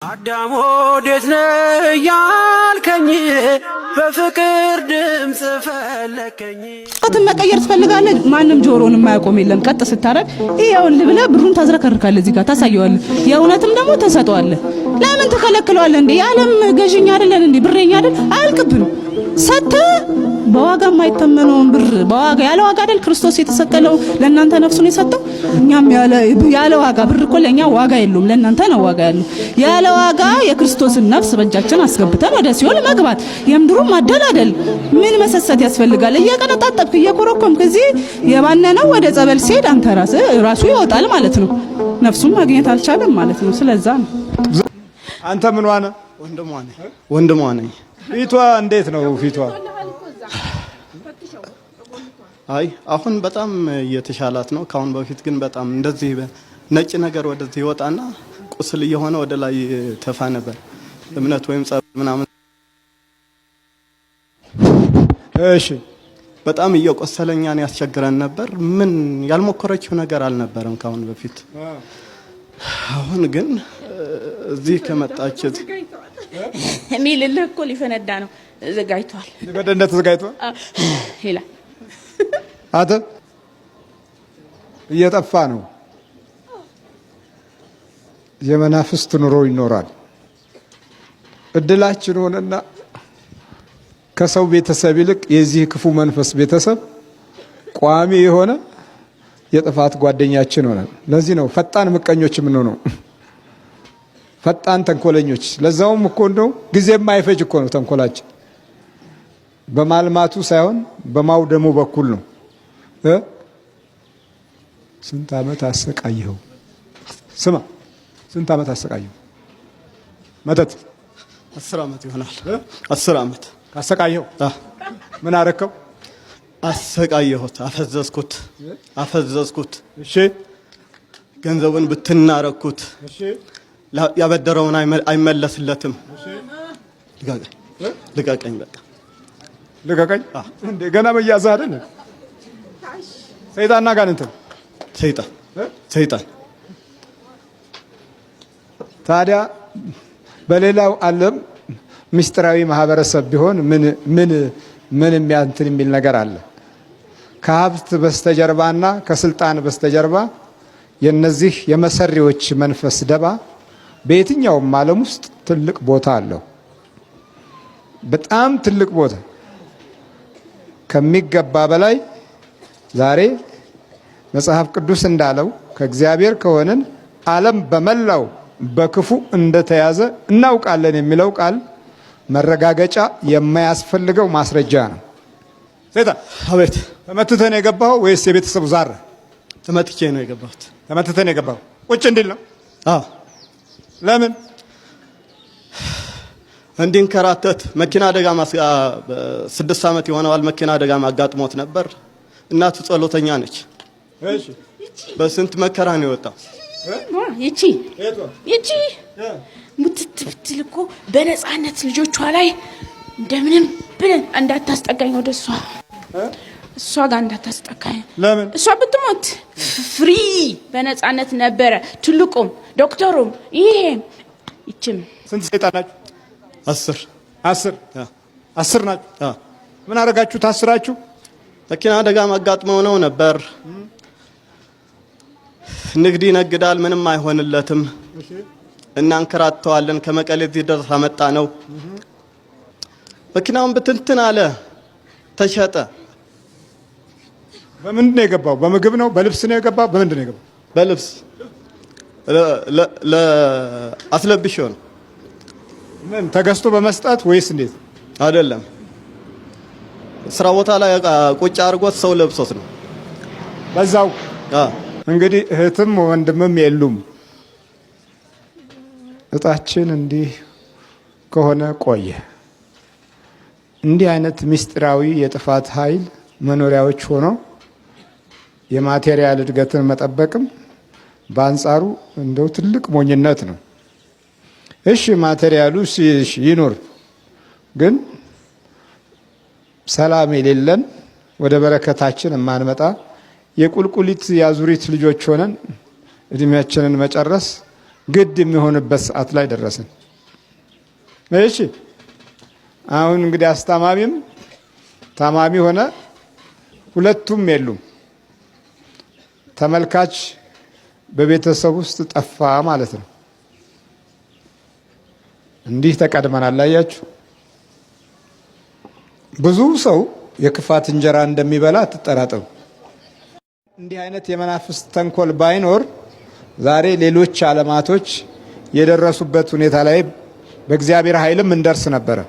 አዳም ወዴት ነህ ያልከኝ በፍቅር ድምጽ ፈለከኝ። አጥም መቀየር ትፈልጋለህ? ማንም ጆሮን የማያቆም የለም። ቀጥ ስታረግ ይሄውልህ ብለህ ብሩን ታዝረከርካለህ፣ እዚህ ጋር ታሳየዋለህ። የእውነትም ደግሞ ተሰጠዋለህ። ለምን ተከለክለዋለህ እንዴ? የዓለም ገዥኛ አይደለን እንዴ? ብሬኛ አይደል? አያልቅብን ሰተ በዋጋ የማይተመነውን ብር በዋጋ ያለ ዋጋ አይደል ክርስቶስ የተሰቀለው ለእናንተ ነፍሱን የሰጠው። እኛም ያለ ዋጋ ብር እኮ ለኛ ዋጋ የለውም፣ ለእናንተ ነው ዋጋ ያለው። ያለ ዋጋ የክርስቶስን ነፍስ በእጃችን አስገብተን ወደ ሲኦል መግባት የምድሩ ማደላደል ምን መሰሰት ያስፈልጋል? እየቀነጣጠብክ እየኮረኮምክ እዚህ የባነነው ወደ ጸበል ሲሄድ አንተ ራሱ ይወጣል ማለት ነው። ነፍሱን ማግኘት አልቻለም ማለት ነው። ስለዛ ነው። አንተ ምን ዋነ? ወንድሟ ነኝ። ፊቷ እንዴት ነው ፊቷ? አይ አሁን በጣም እየተሻላት ነው። ካሁን በፊት ግን በጣም እንደዚህ ነጭ ነገር ወደዚህ ይወጣና ቁስል እየሆነ ወደ ላይ ተፋ ነበር። እምነት ወይም ጸበል ምናምን። እሺ በጣም እየቆሰለኛን ያስቸግረን ነበር። ምን ያልሞከረችው ነገር አልነበረም ካሁን በፊት። አሁን ግን እዚህ ከመጣች ሚልልህ እኮ ሊፈነዳ ነው። ዘጋይቷል። በደንነት ዘጋይቷል። ሄላ አተ እየጠፋ ነው። የመናፍስት ኑሮ ይኖራል። እድላችን ሆነና ከሰው ቤተሰብ ይልቅ የዚህ ክፉ መንፈስ ቤተሰብ ቋሚ የሆነ የጥፋት ጓደኛችን ሆነ። ለዚህ ነው ፈጣን ምቀኞች የምንሆነው፣ ፈጣን ተንኮለኞች። ለዛውም እኮ እንደው ጊዜ የማይፈጅ እኮ ነው ተንኮላችን። በማልማቱ ሳይሆን በማውደሙ በኩል ነው። ስንት ዓመት አሰቃየው? ስማ ስንት ዓመት አሰቃየው? መተት 10 ዓመት ይሆናል። 10 ዓመት አሰቃየው። ምን አረከው? አሰቃየሁት፣ አፈዘዝኩት። እሺ ገንዘቡን ብትናረኩት። እሺ ያበደረውን አይመለስለትም። ልቀቀኝ፣ በቃ ልቀቀኝ። እንዴ ገና መያዝ አይደል? ሰይጣንና ጋንንት ሰይጣን። ታዲያ በሌላው ዓለም ምስጢራዊ ማህበረሰብ ቢሆን ምን የሚያንትን የሚል ነገር አለ። ከሀብት በስተጀርባና ከስልጣን በስተጀርባ የነዚህ የመሰሪዎች መንፈስ ደባ በየትኛውም ዓለም ውስጥ ትልቅ ቦታ አለው። በጣም ትልቅ ቦታ ከሚገባ በላይ። ዛሬ መጽሐፍ ቅዱስ እንዳለው ከእግዚአብሔር ከሆነን ዓለም በመላው በክፉ እንደተያዘ እናውቃለን የሚለው ቃል መረጋገጫ የማያስፈልገው ማስረጃ ነው። ሰይጣን አቤት። ተመትተህ ነው የገባኸው ወይስ የቤተሰቡ ዛር? ተመትቼ ነው የገባሁት። ተመትተህ ነው የገባኸው? ቁጭ እንዲል ነው? አዎ። ለምን? እንዲንከራተት መኪና አደጋ 6 ዓመት ይሆነዋል። መኪና አደጋ አጋጥሞት ነበር። እናቱ ጸሎተኛ ነች። እሺ በስንት መከራ ነው የወጣው። ይቺ ሙትት ብትል እኮ በነፃነት ልጆቿ ላይ እንደምንም ብለን እንዳታስጠጋኝ ወደ እሷ ጋር እንዳታስጠጋኝ። ለምን? እሷ ብትሞት ፍሪ በነፃነት ነበረ። ትልቁም ዶክተሩም ይሄም ይችም። ስንት ሰይጣን ናችሁ? 10 ናችሁ። ምን አደረጋችሁ? ታስራችሁ? መኪና አደጋ አጋጥመው ነው ነበር። ንግድ ይነግዳል፣ ምንም አይሆንለትም። እናንከራተዋለን። ከመቀሌ እዚህ ድረስ አመጣ ነው። መኪናውን ብትንትን አለ፣ ተሸጠ። በምንድን ነው የገባው? በምግብ ነው? በልብስ ነው የገባው? በምንድን ነው የገባው? በልብስ አስለብሼው ነው። ምን ተገዝቶ በመስጠት ወይስ እንዴት? አይደለም፣ ስራ ቦታ ላይ ቁጭ አድርጎት ሰው ለብሶት ነው በዛው። እንግዲህ እህትም ወንድምም የሉም። እጣችን እንዲህ ከሆነ ቆየ። እንዲህ አይነት ምስጢራዊ የጥፋት ኃይል መኖሪያዎች ሆነው የማቴሪያል እድገትን መጠበቅም በአንጻሩ እንደው ትልቅ ሞኝነት ነው። እሺ ማቴሪያሉ ይኖር፣ ግን ሰላም የሌለን ወደ በረከታችን የማንመጣ የቁልቁሊት ያዙሪት ልጆች ሆነን እድሜያችንን መጨረስ ግድ የሚሆንበት ሰዓት ላይ ደረስን። እሺ አሁን እንግዲህ አስታማሚም ታማሚ ሆነ፣ ሁለቱም የሉም። ተመልካች በቤተሰብ ውስጥ ጠፋ ማለት ነው። እንዲህ ተቀድመናል። አያችሁ፣ ብዙ ሰው የክፋት እንጀራ እንደሚበላ አትጠራጠሩ። እንዲህ አይነት የመናፍስት ተንኮል ባይኖር ዛሬ ሌሎች ዓለማቶች የደረሱበት ሁኔታ ላይ በእግዚአብሔር ኃይልም እንደርስ ነበረ።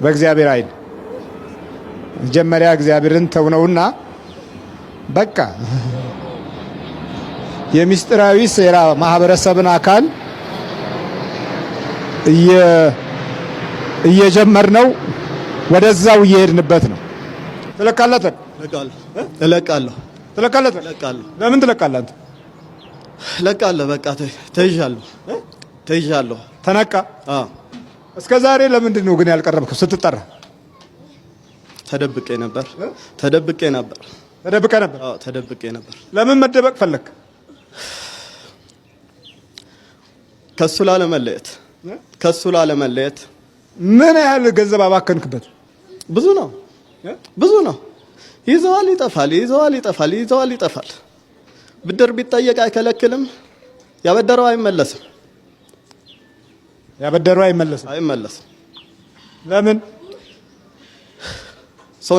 በእግዚአብሔር ኃይል መጀመሪያ እግዚአብሔርን ተውነውና በቃ የሚስጥራዊ ሴራ ማህበረሰብን አካል እየጀመርነው ወደዛው እየሄድንበት ነው። ትለቃለህ? እለቃለሁ። ትለቃለህ? ለምን ትለቃለህ አንተ? እለቃለሁ። በቃ ተይዣለሁ። ተነቃ? አዎ። እስከ ዛሬ ለምንድን ነው ግን ያልቀረብከው? ስትጠራ ተደብቄ ነበር። አዎ፣ ተደብቄ ነበር። ለምን መደበቅ ፈለክ? ከሱ ላለመለየት። ምን ያህል ገንዘብ አባከንክበት? ብዙ ነው። ይዘዋል፣ ይጠፋል። ብድር ቢጠየቅ አይከለክልም። ያበደረው አይመለስም። ለምን? ሰው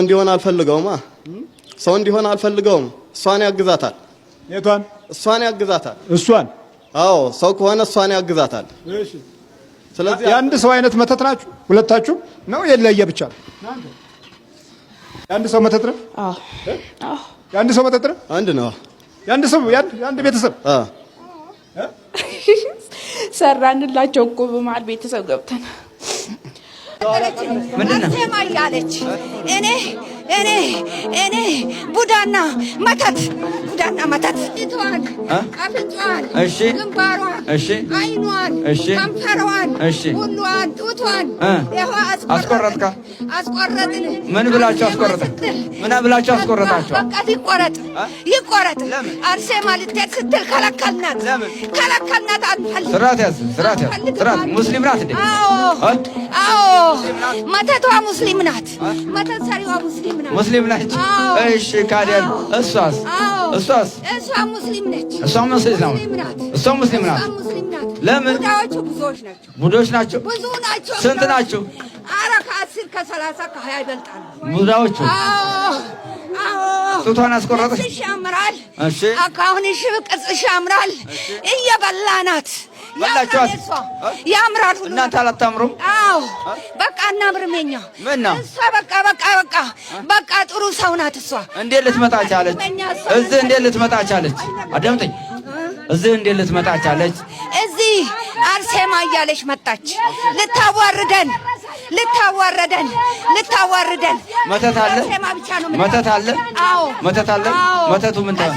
እንዲሆን አልፈልገውም። እሷን ያግዛታል። የቷን? እሷን ያግዛታል። እሷን? አዎ፣ ሰው ከሆነ እሷን ያግዛታል። እሺ። ስለዚህ የአንድ ሰው አይነት መተት ናችሁ ሁለታችሁ? ነው የለየ ብቻ ነው? የአንድ ሰው መተት ነው? አዎ። የአንድ ሰው መተት ነው? አንድ ነው። የአንድ ቤተሰብ ሰራንላቸው እኮ በመሀል ቤተሰብ ገብተን ምንድነው ማያለች? እኔ ቡዳና መተት እቷን፣ አፍንጫዋን፣ ግንባሯን፣ አይኗን፣ ከንፈሯን፣ ሁሏን፣ ጡቷን አስቆረጥን። ምን ብላችሁ አስቆረጣችሁ? በቃ ይቆረጥ። አርሴማ ልትሄድ ስትል ከለከልናት። አንፈልግ። ስርዓት ሙስሊም ናት እንዴ? አዎ፣ መተቷ ሙስሊም ናት። መተት ሰሪዋ ሙስሊም ናት። እሺ፣ ካዲያን እሷስ? እሷ ሙስሊም ነች። እሷ ሙስሊም ናት። ለምን? ቡዳዎች ናቸው። ብዙ ናቸው። ስንት ናቸው? ኧረ ከ10 ከ30 ከ20 ይበልጣሉ ቡዳዎቹ። ጡቷን አስቆረጠች። ቅርጽሽ ያምራል። እሺ፣ አካሁንሽ ቅርጽሽ ያምራል። እየበላናት ያምራል። ሁሉ እናንተ አላታምሩም? አዎ፣ በቃ እናምርም። የኛ እሷ በቃ ጥሩ ሰው ናት። እሷ እንዴት ልትመጣ ቻለች? እዚህ እንዴት ልትመጣ ቻለች? አዳምጠኝ። እዚህ እንዴት ልትመጣ ቻለች? እዚህ አርሴማ እያለች መጣች። ልታዋረደን መተት አለ። መተት አለ። አዎ፣ መተት አለ። መተቱ ምን ታለ?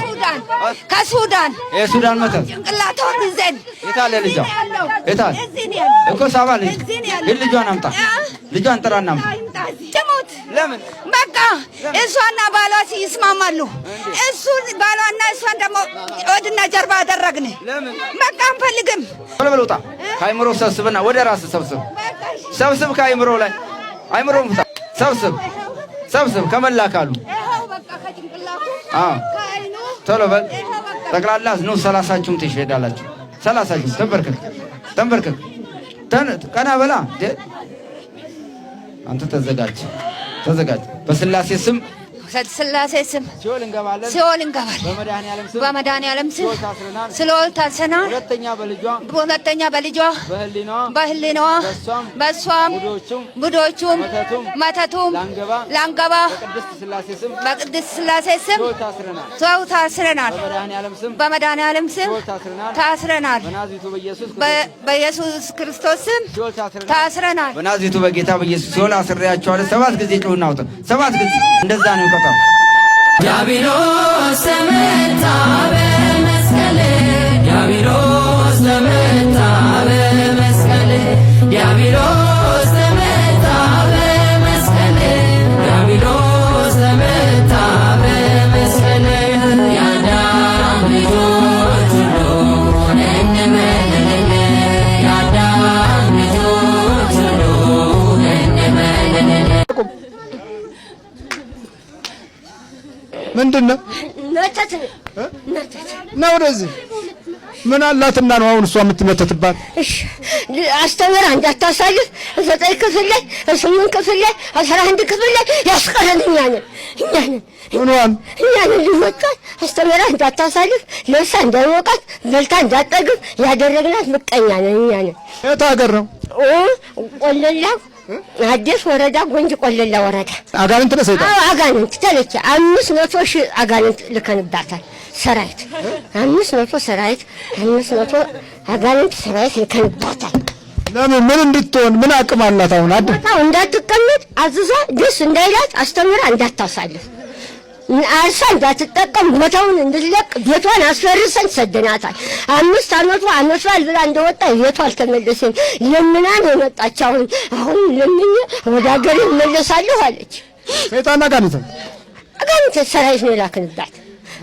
ከሱዳን የሱዳን መተት ጭንቅላቷን ይዘን የታለ? ልጇ የታለ? እኮ ሳባ ልጇን አምጣ። ልጇን ጥራና አምጣ። ትሙት። ለምን? በቃ እሷና ባሏ ይስማማሉ። ባሏና እሷን ደግሞ ወድና ጀርባ አደረግን። በቃ አንፈልግም። ወለበሉታ ከአይምሮ ሰብስብና ወደ ራስ ሰብስብ ከአይምሮ ላይ አይምሮን ፍታ። ሰብስብ ከመላካሉ ቶሎ በል። ጠቅላላ ነው 30ችሁም ትሄዳላችሁ። 30ችሁም ተንበርከክ ቀና በላ። አንተ ተዘጋጅ። በስላሴ ስም ሲኦል እንገባለን። በመድኃኒዓለም ስም ሲኦል ታስረናል። ሁለተኛ በልጇ በህሊናዋ በእሷም ቡዶቹም መተቱም ላንገባ በቅድስት ስላሴ ስም ሲኦል ታስረናል። በመድኃኒዓለም ስም ታስረናል። በኢየሱስ ክርስቶስ ስም ታስረናል። በናዝሬቱ በጌታ በኢየሱስ ሲኦል አስሬያቸዋለሁ። 7 ጊዜ ጮህና አውጣ። 7 ጊዜ እንደዛ ነው። ዲያብሎስ ተመታ በመስቀል፣ ዲያብሎስ ተመታ በመስቀል፣ ዲያብሎስ ተመታ በመስቀል፣ ዲያብሎስ ተመታ በመስቀል። የአዳም ልጆች ሁሉ እንመን ምንድነው? መተት ነው። ወደዚህ ምን አላትና ነው አሁን እሷ የምትመተትባት? እሺ አስተምራ እንዳታሳልፍ 9 ክፍል ላይ 8 ክፍል ላይ 11 ክፍል ላይ ያስቀረን እኛ ነን። ልጆቿን አስተምራ እንዳታሳልፍ ለብሳ እንዳይሞቃት በልታ እንዳጠግብ ያደረግናት ምቀኛ ነን እኛ ነን። የት ሀገር ነው? ቆለላ አዲስ ወረዳ ጎንጅ ቆለላ ወረዳ። አጋንንት ነው ሰይጣን? አዎ አጋንንት ተለች 500 ሺህ አጋንንት ልከንባታል። ሰራዊት 500 ሰራዊት 500 አጋንንት ሰራዊት ልከንባታል። ለምን ምን እንድትሆን ምን አቅም አላት? አሁን ቦታው እንዳትቀመጥ አዝዛ ደስ እንዳይላት አስተምራ እንዳታሳልፍ አርሳ እንዳትጠቀም ቦታውን እንድትለቅ ቤቷን አስፈርሰን ሰደናታል። 5 ዓመቷ አመቷል ብላ እንደወጣ ቤቷ አልተመለሰም። ለምና ነው የመጣች። አሁን ለምኜ ወደ ሀገሬ እመለሳለሁ አለች። ሰይጣን አጋንንት ሰራዊት ነው የላክንባት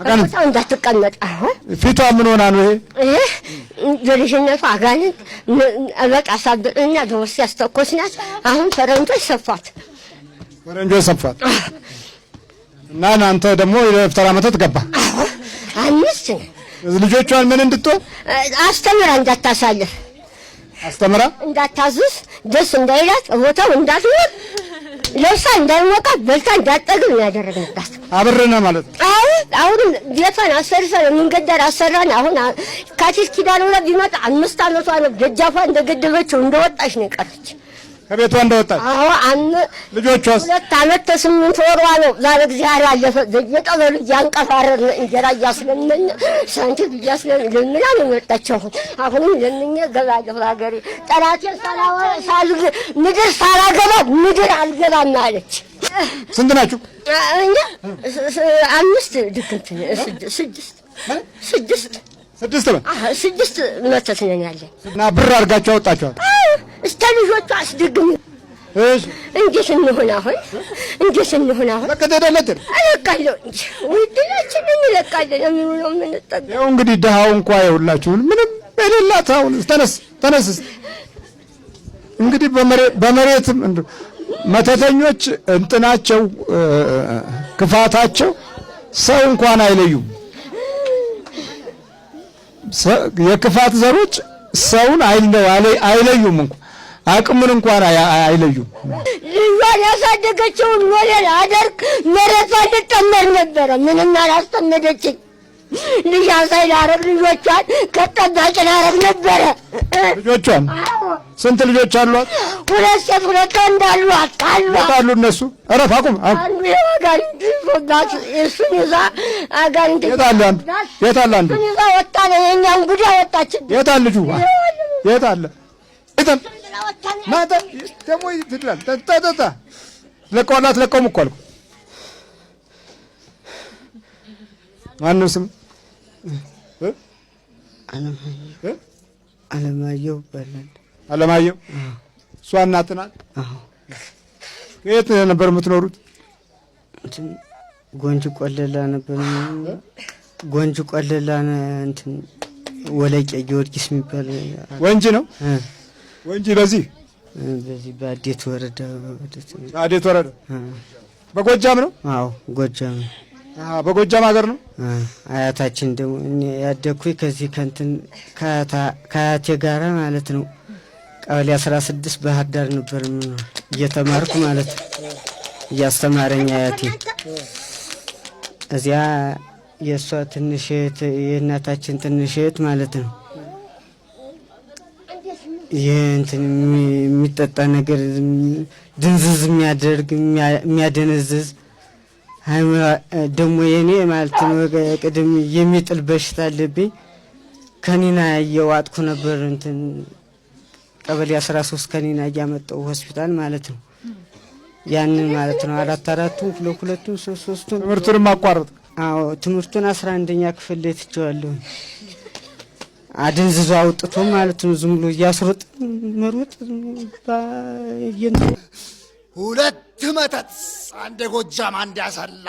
ቦታው እንዳትቀመጥ። አሁን ፊቷ ምን ሆና ነው? ይሄ በልጅነቷ አጋንንት በቃ ሳብጥና በወስ ያስተኮስናት። አሁን ፈረንጆች ሰፋት። እና እናንተ ደግሞ የፍተራ መተት ገባ። 5 ልጆቿን ምን እንድትሆን አስተምራ እንዳታሳልፍ አስተምራ እንዳታዝዝ ደስ እንዳይላት ቦታው እንዳትኖር ለብሳ እንዳይሞቃ በልታ እንዳጠግብ ያደረግንባት አብረና ማለት ነው። አሁን ቤቷን አሰርሰን መንገድ ዳር አሰራን። አሁን ካቲት ኪዳነ ምሕረት ቢመጣ 5 ዓመቷ ነው። ደጃፏ እንደገደበችው እንደወጣች ነው የቀረች። ከቤቷ እንደወጣች? ልጆቿስ? 2 ዓመት ከ8 ወሯ ነው። ዛሬ እግዚአብሔር አለፈ። በየቀበሉ እያንቀፋረር እንጀራ እያስለመን ሳንቲም እያስለመን ነው የመጣችው። አሁንም ለምኜ ገባለሁ ሀገሬ። ጠላቴን ምድር ሳላገባ ምድር አልገባም አለች። ስንት ናችሁ? እኛ 5 ድግምት 6 መተት ነን ያለን እና ብር አድርጋችሁ አወጣችኋል? እስከ ልጆቹ አስደግም። እንዴት እንሆን አሁን? ለከደደለት አለቃለሁ እንጂ ውድላችን እንለቃለን። የሚሆነው የምንጠቀም ይኸው እንግዲህ ድሃው እንኳን ይኸውላችሁ ምንም የሌላት አሁን ተነስ እንግዲህ በመሬትም መተተኞች እንትናቸው ክፋታቸው ሰው እንኳን አይለዩም። የክፋት ዘሮች ሰውን አይለዩም እንኳን አቅምን እንኳን አይለዩም። ልጇን ያሳደገችውን ወለል አደርግ መሬቷን ልጠመር ነበረ። ምንም አላስጠመደችኝ። ልጅ ሳይላረግ ልጆቿን ከጠባቂ ላረግ ነበረ። ልጆቿን ስንት ልጆች አሏት? 2 ሴት 2 ወንድ አሏት። አሉ እነሱ እረፍ አቁም። አንዱ አጋንንት ይዞባት እሱን ይዛ አጋንንት የት አለ አንዱ? እሱን ይዛ ወጣ ነው የእኛን ጉዳ ወጣችን። የት አለ ልጁ? የት አለ? ማታ ደግሞ ይትላል ተጣጣ ለቆላት ለቆም እኮ አልኩ። ማነው ስም? አለማየሁ ይባላል። አለማየሁ? እሷ እናት ናት? አዎ። የት ነበር የምትኖሩት? ጎንጅ ቆለላ ነበር። ጎንጅ ቆለላ እንትን ወለቂያ ጊዮርጊስ የሚባል ወንጂ ነው። ወንጂ በዚህ በአዴት ወረዳ። አዴት ወረዳ በጎጃም ነው? አዎ ጎጃም ነው። በጎጃም ሀገር ነው። አያታችን ደግሞ ያደኩኝ ከዚህ ከእንትን ከአያቴ ጋራ ማለት ነው። ቀበሌ 16 ባህር ዳር ነበር እየተማርኩ ማለት ነው። እያስተማረኝ አያቴ እዚያ የእሷ ትንሽ እህት የእናታችን ትንሽ እህት ማለት ነው። ይህ እንትን የሚጠጣ ነገር ድንዝዝ የሚያደርግ የሚያደነዝዝ ደግሞ የኔ ማለት ነው ቅድም የሚጥል በሽታ አለብኝ። ከኒና እየዋጥኩ ነበር እንትን ቀበሌ 13 ከኒና እያመጣሁ ሆስፒታል ማለት ነው። ያንን ማለት ነው 4 2 3 ትምህርቱን ማቋረጥ። አዎ ትምህርቱን 11ኛ ክፍል ላይ ትቼዋለሁ። አደንዝዞ አውጥቶ ማለት ነው ዝም ብሎ እያስሮጥ መሮጥ ሁለት መተት አንድ ጎጃም አንድ ያሰላ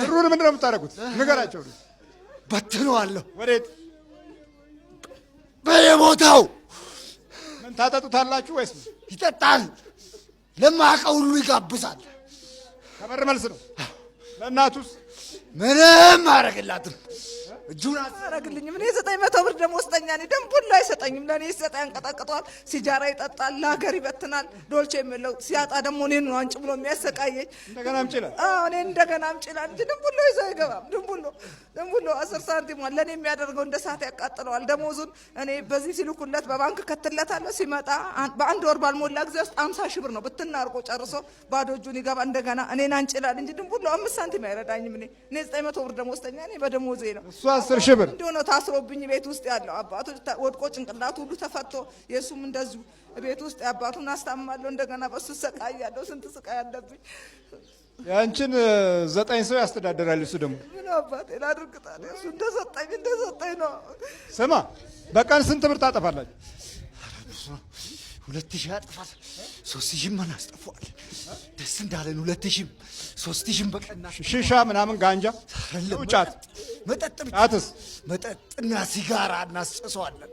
ብሩን ምንድን ነው የምታደርጉት? ንገራቸው። በትነዋለሁ። ወዴት? በየቦታው። ምን ታጠጡታላችሁ ወይስ? ይጠጣል። ለማያውቀው ሁሉ ይጋብዛል። ከበር መልስ ነው። ለእናቱስ ምንም አረግላትም። እጁን አረግልኝም። እኔ 900 ብር ደሞዝተኛ ነኝ። ደንቡን ላይ አይሰጠኝም። ለእኔ ሲሰጣ ያንቀጠቅጠዋል፣ ሲጃራ ይጠጣል፣ ለሀገር ይበትናል። ዶልቼ የሚለው ሲያጣ ደግሞ እኔን ነው አንጭ ብሎ የሚያሰቃየኝ። እንደገና አምጪላል። እኔ እንደገና አምጪላል እንጂ ድንቡሎ ይዞ አይገባም። ድንቡሎ 10 ሳንቲሟን ለእኔ የሚያደርገው እንደ ሰዓት ያቃጥለዋል። ደሞዙን እኔ በዚህ ሲልኩለት በባንክ ከትለታለሁ። ሲመጣ በአንድ ወር ባልሞላ ጊዜ ውስጥ 50 ሺህ ብር ነው ብትና አርቆ ጨርሶ ባዶ እጁን ይገባ። እንደገና እኔን አንጭላል እንጂ ድንቡሎ 5 ሳንቲም አይረዳኝም። እኔ 900 ብር ደሞዝተኛ ነኝ። በደሞዜ ነው 10 ሺህ ብር እንደሆነ ታስሮብኝ ቤት ውስጥ ያለው አባቱ ወድቆ ጭንቅላቱ ሁሉ ተፈቶ የሱም እንደዚሁ ቤት ውስጥ አባቱን አስታምማለሁ። እንደገና በሱ ሰቃያለሁ። ስንት ስቃይ አለብኝ። ያንቺን 9 ሰው ያስተዳድራል። እሱ ደግሞ ምን አባቴ ላድርግ ታዲያ? እሱ እንደሰጠኝ ነው። ስማ በቀን ስንት ብር ታጠፋላችሁ? 2000 ያጠፋል። 3000 ምን አስጠፋዋል? ደስ እንዳለን 2000 3000 በቀን ሺሻ ምናምን ጋንጃ ጫት መጠጥ ጫትስ መጠጥና ሲጋራ እናስጨሰዋለን።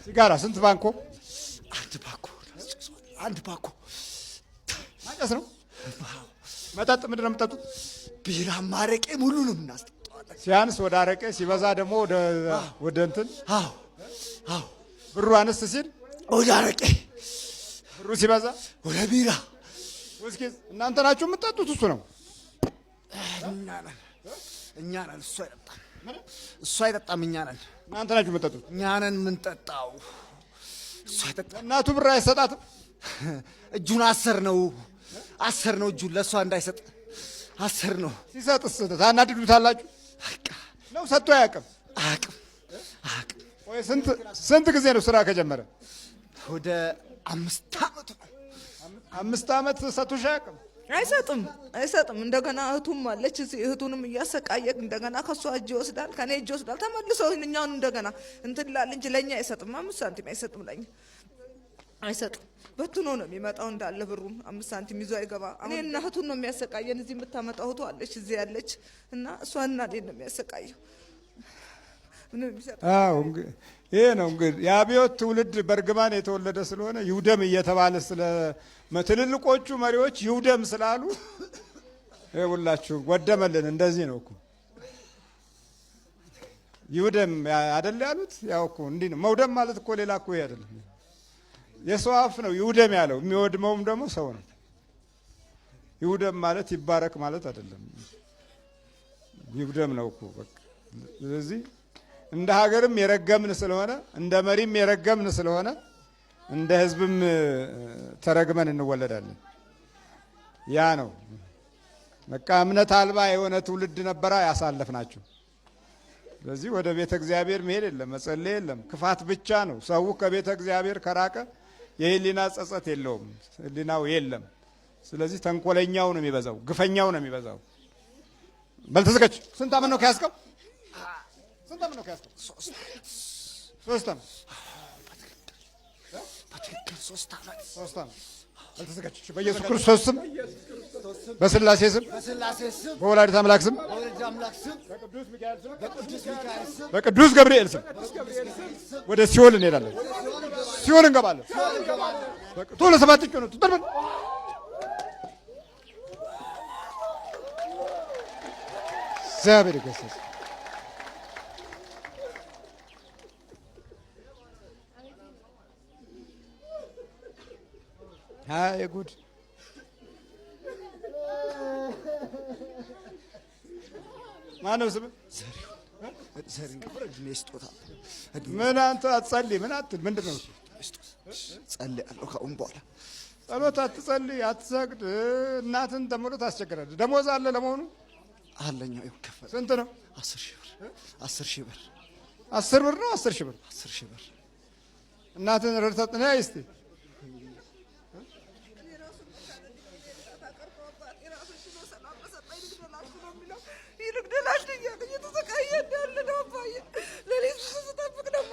ሲጋራ ስንት ባንኮ? አንድ ባኮ ማጨስ ነው። መጠጥ ምንድን ነው የምጠጡት? ቢራ ማረቄ ሙሉንም እናስጠጣዋለን። ሲያንስ ወደ አረቄ ሲበዛ ደግሞ ወደ እንትን ብሩ አነስ ሲል ወደ አረቄ ብሩ ሲበዛ ወደ ቢራ ውስኪ። እናንተ ናችሁ የምትጠጡት? እሱ ነው እኛ ነን። እሱ አይጠጣም። እኛ ነን። እናንተ ናችሁ የምትጠጡት? እኛ ነን የምንጠጣው። እሱ አይጠጣም። እናቱ ብር አይሰጣትም። እጁን አሰር ነው እጁን ለእሷ እንዳይሰጥ አሰር ነው። ሲሰጥስ ታናድዱታላችሁ? ነው ሰጥቶ አያውቅም። ወይ ስንት ጊዜ ነው ስራ ከጀመረ? ወደ 5 ዓመቱ ነው። 5 ዓመት ሰጥቶሽ አያውቅም? አይሰጥም። እንደገና እህቱም አለች። እህቱንም እያሰቃየ እንደገና ከሷ እጅ ይወስዳል፣ ከኔ እጅ ይወስዳል። ተመልሶ እኛውን እንደገና እንትን ላል እንጂ ለኛ አይሰጥም። 5 ሳንቲም አይሰጥም። ለኛ አይሰጥም። በትኖ ነው የሚመጣው እንዳለ ብሩን 5 ሳንቲም ይዞ አይገባ። እኔ እና እህቱን ነው የሚያሰቃየን። እዚህ የምታመጣው እህቱ አለች፣ እዚህ ያለች እና እሷና እኔን ነው የሚያሰቃየው። ይሄ ነው እንግዲህ የአብዮት ትውልድ በእርግማን የተወለደ ስለሆነ ይውደም እየተባለ ስለ ትልልቆቹ መሪዎች ይውደም ስላሉ ሁላችሁ ወደመልን። እንደዚህ ነው እኮ ይውደም አይደል ያሉት? ያው እኮ እንዲህ ነው። መውደም ማለት እኮ ሌላ እኮ አይደለም። የሰው አፍ ነው ይውደም ያለው። የሚወድመውም ደግሞ ሰው ነው። ይውደም ማለት ይባረክ ማለት አይደለም። ይውደም ነው እኮ በቃ። ስለዚህ እንደ ሀገርም የረገምን ስለሆነ እንደ መሪም የረገምን ስለሆነ እንደ ሕዝብም ተረግመን እንወለዳለን። ያ ነው በቃ እምነት አልባ የሆነ ትውልድ ነበራ ያሳለፍናችሁ። ስለዚህ ወደ ቤተ እግዚአብሔር መሄድ የለም፣ መጸለይ የለም፣ ክፋት ብቻ ነው። ሰው ከቤተ እግዚአብሔር ከራቀ የህሊና ጸጸት የለውም፣ ህሊናው የለም። ስለዚህ ተንኮለኛው ነው የሚበዛው፣ ግፈኛው ነው የሚበዛው። በልተዘጋጅ ስንት ዓመት ነው ከያዝከው? 3 ዓመት። በትክክል 3 ዓመት። አልተዘጋጅ። በኢየሱስ ክርስቶስ ስም፣ በስላሴ ስም፣ በወላዲተ አምላክ ስም፣ በቅዱስ ገብርኤል ስም ወደ ሲኦል እንሄዳለን። ሲኦል እንገባለን። ቶሎ 7 ቀን ነው ተጠርበን እግዚአብሔር ይገሰጽ። አይ ጉድ! ማነው ስም? ምን አንተ አትጸልይ? ምን አትል? ምንድን ነው ጸልያለሁ። ከአሁን በኋላ ጸሎት አትጸልይ፣ አትሰግድ። እናትን ተምሮ ታስቸግራለህ። ደሞዝ አለ ለመሆኑ? አለኛው ይከፈል። ስንት ነው? 10 ሺህ ብር። 10 ሺህ ብር። 10 ብር ነው? 10 ሺህ ብር። 10 ሺህ ብር። እናትን ረድተህ ነይ እስቲ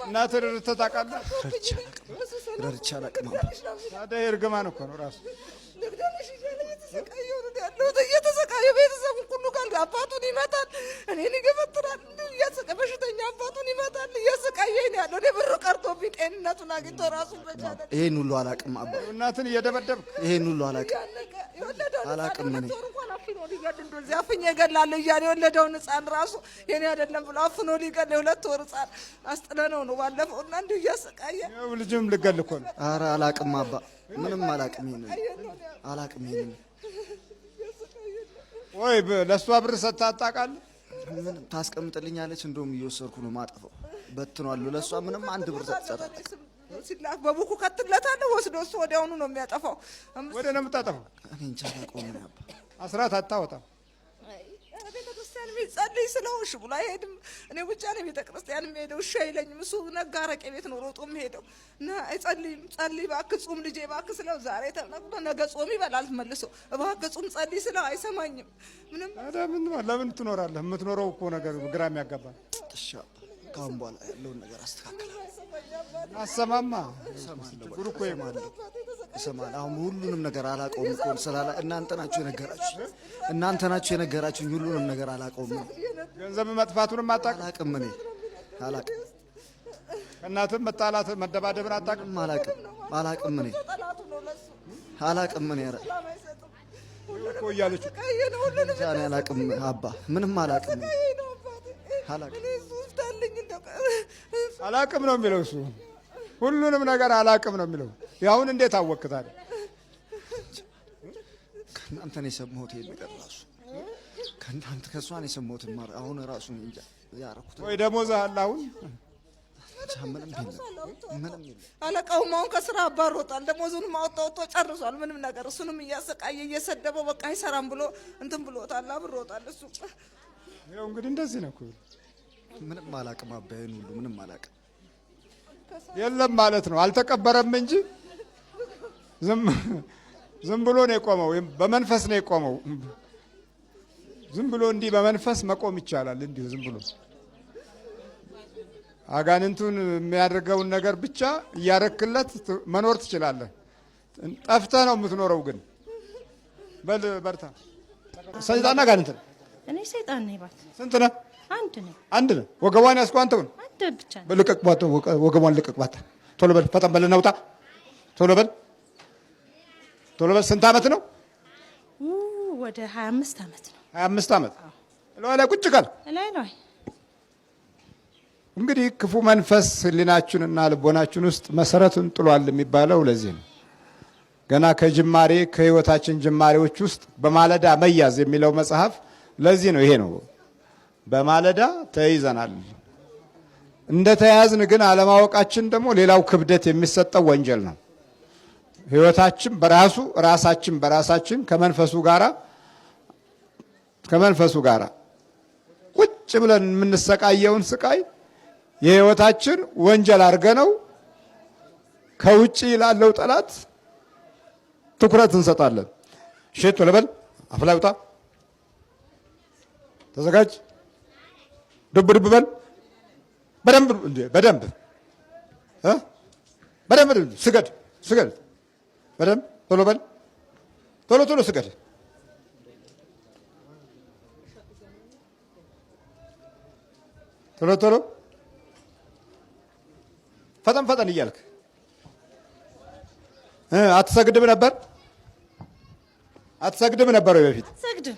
እናትህ ረድተህ ታውቃለህ? ረድቼ አላውቅም። ታዲያ እርግማን እኮ ነው ራሱ። እየተሰቃየ ቤተሰቡን ሁሉ ጋር አባቱን ይመታል፣ እኔን ይገፈትራል። በሽተኛ አባቱን ይመታል። እያሰቃየኝ እያለሁ እኔ ብሩ ቀርቶብኝ ጤንነቱን አግኝቶ ራሱን በቻለ ይሄን ሁሉ አላቅም አባ እናትን እየደበደብክ ይሄን ሁሉ አላቅም አላቅም እኔ አፍኖ ሊገል እንደዚህ አፍኜ እገላለሁ እያለ የወለደውን ሕፃን ራሱ የኔ አይደለም ብሎ አፍኖ ሊገል የ2 ወር ሕፃን አስጥለነው ነው ባለፈው እና እንዲሁ እያሰቃየ ያው ልጅም ልገል እኮ ነው። ኧረ አላቅም አባ ምንም አላቅም ይሄን አላቅም ይሄን ወይ ለሷ ብር ሰጥታ አጣቃለህ? ምን ታስቀምጥልኛለች? እንደውም እየወሰድኩ ነው ማጠፈው በትኗል። ለሷ ምንም አንድ ብር ሰጥቻታለሁ። ሲላክ በቡኩ ከትለታለሁ ወስዶ እሱ ወዲያውኑ ነው የሚያጠፋው። ወደ ነው የምታጠፋው? እኔ እንጃ አላውቀውም አባ አስራት አታወጣም። ቤተክርስቲያን የሚጸልይ ስለው እሺ ብሎ አይሄድም። እኔ ብቻ ነኝ ቤተክርስቲያን የሚሄደው እሺ አይለኝም። እሱ ነጋ አረቄ ቤት ነው ሮጦ የሚሄደው እና አይጸልይም። ጸልይ እባክህ ጹም ልጄ እባክህ ስለው ዛሬ ተነግሮ ነገ ጾም ይበላል መልሶ። እባክህ ጹም ጸልይ ስለው አይሰማኝም። ለምን ትኖራለህ? የምትኖረው እኮ ነገር ግራ የሚያጋባ። እሺ ካሁን በኋላ ያለውን ነገር አስተካክላለሁ። አሰማማ ችግሩ እኮ ይሰማል። አሁን ሁሉንም ነገር አላውቀውም እኮ ስላላ እናንተ ናችሁ የነገራችሁኝ ሁሉንም ነገር አላውቀውም። ገንዘብ መጥፋቱንም አላውቅም። እኔ አላውቅም። ከእናትም መጣላት መደባደብን አታውቅም? አላውቅም። እኔ አላውቅም። እኔ ኧረ እኮ እያለች እኔ አላውቅም አባ ምንም አላውቅም። አላውቅም ነው የሚለው እሱ። ሁሉንም ነገር አላውቅም ነው የሚለው። ያሁን እንዴት አወቅታል? ከእናንተ ነው የሰማሁት። ይሄን ነገር ራሱ ከእናንተ ከእሷ ነው የሰማሁት። አሁን ራሱ እንጃ ያደረኩት ወይ ደሞዝ አለ አሁን ምንም የለም። አለቃውም አሁን ከስራ አባሮታል። ደሞዙንም አወጣ ጨርሷል። ምንም ነገር እሱንም እያሰቃየ እየሰደበው በቃ አይሰራም ብሎ እንትን ብሎታል፣ አብሮታል እሱ። ያው እንግዲህ እንደዚህ ነው እኮ። ምንም አላውቅም አባዬን ሁሉ ምንም አላውቅም። የለም ማለት ነው። አልተቀበረም እንጂ ዝም ብሎ ነው የቆመው። በመንፈስ ነው የቆመው። ዝም ብሎ እንዲህ በመንፈስ መቆም ይቻላል። እንዲሁ ዝም ብሎ አጋንንቱን የሚያደርገውን ነገር ብቻ እያረክለት መኖር ትችላለህ። ጠፍተህ ነው የምትኖረው። ግን በል በርታ። ሰይጣን አጋንንት ነው። እኔ ሰይጣን ነኝ። ባት ስንት ነህ? አንድ ነኝ። ወገቧን ያስኩ አንተ ነው። አንድ ብቻ ነው። ልቀቅባት፣ ወገቧን ልቀቅባት። ቶሎ በል፣ ፈጠን በል፣ እናውጣ። ቶሎ በል። ስንት ዓመት ነው? ወደ 25 ዓመት ነው። 25 ዓመት ላይ ቁጭ ካል ላይ እንግዲህ ክፉ መንፈስ ሕሊናችሁንና ልቦናችሁን ውስጥ መሰረቱን ጥሏል የሚባለው ለዚህ ነው። ገና ከህይወታችን ጅማሬዎች ውስጥ በማለዳ መያዝ የሚለው መጽሐፍ ለዚህ ነው። ይሄ ነው። በማለዳ ተይዘናል። እንደተያዝን ግን አለማወቃችን ደግሞ ሌላው ክብደት የሚሰጠው ወንጀል ነው። ህይወታችን ራሳችን በራሳችን ከመንፈሱ ጋራ ቁጭ ብለን የምንሰቃየውን ስቃይ የህይወታችን ወንጀል አድርገነው ከውጪ ላለው ጠላት ትኩረት እንሰጣለን። ሼት ወለበል አፍላይ ውጣ፣ ተዘጋጅ፣ ድብ በል፣ በደንብ ስገድ፣ በደንብ ቶሎ በል፣ ቶሎ ስገድ። ቶሎ ፈጠን እያልክ አትሰግድም ነበር ወይ በፊት? አትሰግድም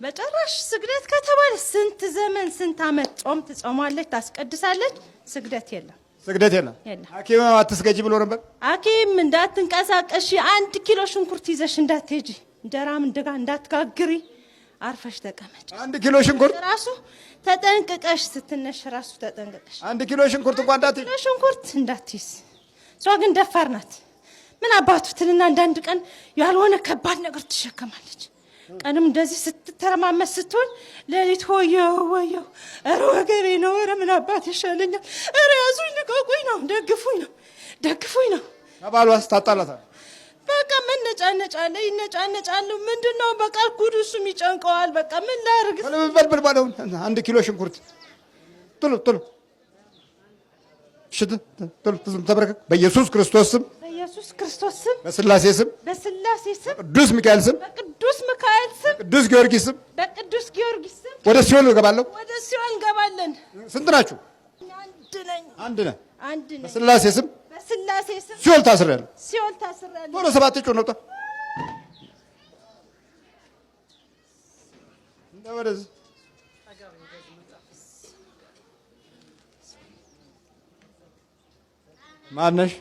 በጭራሽ። ስግደት ከተባለ ስንት ዘመን ስንት ዓመት ጾም ትጾማለች፣ ታስቀድሳለች። ስግደት የለም። ሐኪም አትስገጂ ብሎ ነበር። ሐኪም እንዳትንቀሳቀሺ፣ 1 ኪሎ ሽንኩርት ይዘሽ እንዳትሄጂ፣ እንጀራም እንዳትጋግሪ፣ አርፈሽ ተቀመጭ። 1 ኪሎ ሽንኩርት ራሱ ተጠንቅቀሽ ስትነሽ ራሱ ተጠንቅቀሽ 1 ኪሎ ሽንኩርት እንኳን እንዳትይዝ። እሷ ግን ደፋር ናት። ምን አባቱ ትልና አንዳንድ ቀን ያልሆነ ከባድ ነገር ትሸከማለች። ቀንም እንደዚህ ስትተረማመስ ስትሆን ሌሊት ወየው ኧረ ወገቤ ነው፣ ኧረ ምን አባት ይሻለኛል፣ ኧረ ያዙኝ ልቀቁኝ ነው፣ ደግፉኝ ነው። ከባሏስ ታጣላታል። በቃ መነጫነጫለ ይነጫነጫሉ። ምንድነው በቃ ጉዱሱም ይጨንቀዋል። በቃ ምን ላርግ? በልበል ባለው 1 ኪሎ ሽንኩርት ቶሎ ተበረከክ። በኢየሱስ ክርስቶስ ስም፣ በስላሴ ስም፣ በቅዱስ ሚካኤል ስም፣ በቅዱስ ጊዮርጊስ ስም ወደ ሲኦል እገባለሁ። ወደ ሲኦል እንገባለን። ስንት ናችሁ? አንድ ነህ። አንድ ነኝ። በስላሴ ስም በስላሴ ስም ሲኦል ታስሬያለሁ። ሲኦል ታስሬያለሁ። ቶሎ 7 ጮህ ነው። ወደዚህ ማነሽ?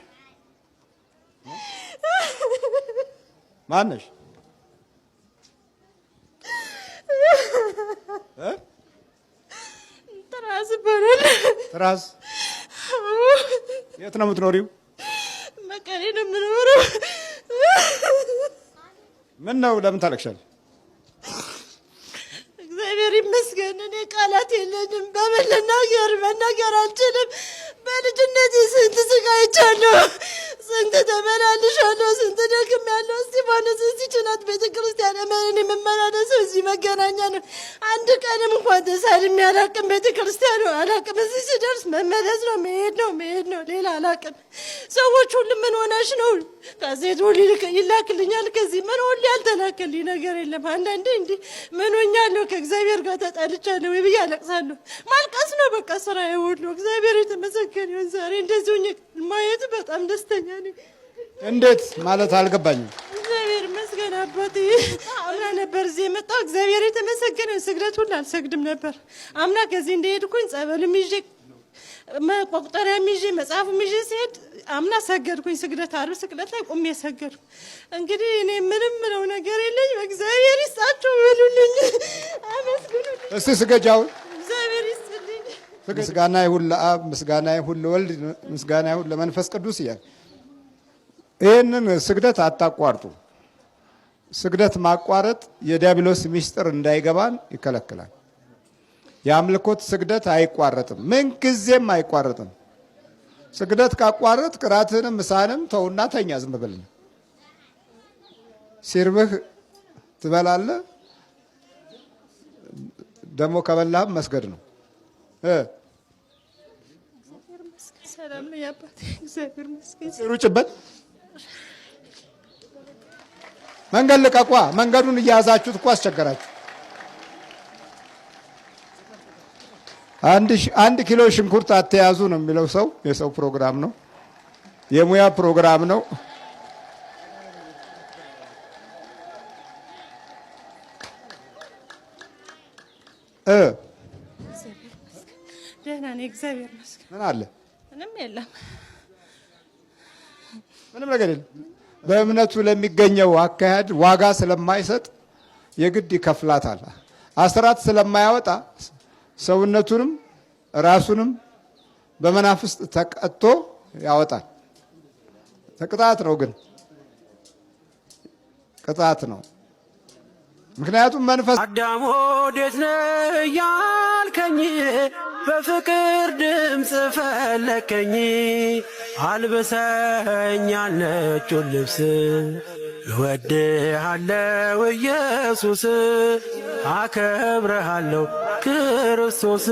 ማነሽ? ትራስ ይባላል። ትራስ የት ነው የምትኖሪው? መቀሌ ነው የምኖረው። ምን ነው ለምን ታለቅሻለሽ? እግዚአብሔር ይመስገን። እኔ ቃላት የለኝም። በምን መናገር አልችልም። በልጅነቴ ስንት ስቃይቻለሁ፣ ስንት ተመላልሻለሁ፣ ስንት ደክሜያለሁ። እስጢፋኖስ እዚህች ናት ቤተክርስቲያን እኔ የምመላለሰው እዚህ መገናኛ ነው። አንድ ቀንም እንኳን ተሳልሜ አላውቅም። ቤተክርስቲያኑ አላውቅም። እዚህ ስደርስ መመለስ ነው፣ መሄድ ነው፣ ሌላ አላውቅም። ሰዎች ሁሉ ምን ሆነሽ ነው ከሴት ሁሉ ይላክልኛል። ከዚህ ምን ሁሉ ያልተላከልኝ ነገር የለም። አንዳንዴ እንዲህ ምን ሆኛለሁ ከእግዚአብሔር ጋር ተጣልቻለሁ ብዬ አለቅሳለሁ። ማልቀስ ነው በቃ ስራዬ ሁሉ። እግዚአብሔር የተመሰገነ ይሁን። ዛሬ እንደዚህ ሆኜ ማየት በጣም ደስተኛ ነኝ። እንዴት ማለት አልገባኝም። እግዚአብሔር ይመስገን አባቴ። አምና ነበር እዚህ የመጣው። እግዚአብሔር የተመሰገነ። ስግደት ሁሉ አልሰግድም ነበር። አምና ከዚህ እንደሄድኩኝ ጸበልም ይዤ መቆጠሪያም ይዤ መጽሐፍም ይዤ ሲሄድ አምና ሰገድኩኝ። ስግደት ዓርብ ስግደት ላይ ቆሜ ሰገድኩ። እንግዲህ እኔ ምንም ምለው ነገር የለኝም። እግዚአብሔር ይስጣችሁ በሉልኝ፣ አመስግኑልኝ። እስቲ ስገጃው። እግዚአብሔር ይስጥልኝ። ምስጋና ይሁን ለአብ፣ ምስጋና ይሁን ለወልድ፣ ምስጋና ይሁን ለመንፈስ ቅዱስ እያለ ይህንን ስግደት አታቋርጡ። ስግደት ማቋረጥ የዲያብሎስ ምስጢር እንዳይገባን ይከለክላል። የአምልኮት ስግደት አይቋረጥም፣ ምንጊዜም አይቋረጥም። ስግደት ካቋረጥ ቅራትንም ምሳንም ተውና ተኛ። ዝም ብለህ ሲርብህ ትበላለህ፣ ደግሞ ከበላህም መስገድ ነው። ሰላም ነው ያባቴ። እግዚአብሔር ይመስገን። ሩጭበት መንገድ ልቀቋ። መንገዱን እያያዛችሁት እኮ አስቸገራችሁ። 1 ኪሎ ሽንኩርት አትያዙ ነው የሚለው ሰው። የሰው ፕሮግራም ነው፣ የሙያ ፕሮግራም ነው። ደህና ነኝ እግዚአብሔር ይመስገን። ምን አለ? ምንም የለም፣ ምንም ነገር የለም። በእምነቱ ለሚገኘው አካሄድ ዋጋ ስለማይሰጥ የግድ ይከፍላታል። አስራት ስለማያወጣ ሰውነቱንም ራሱንም በመናፍስት ተቀጥቶ ያወጣል። ቅጣት ነው፣ ግን ቅጣት ነው። ምክንያቱም መንፈስ አዳም ወዴት ነህ ያልከኝ፣ በፍቅር ድምፅ ፈለከኝ። አልብሰኛል ነጩን ልብስ፣ እወድሃለሁ ኢየሱስ፣ አከብረሃለሁ ክርስቶስ።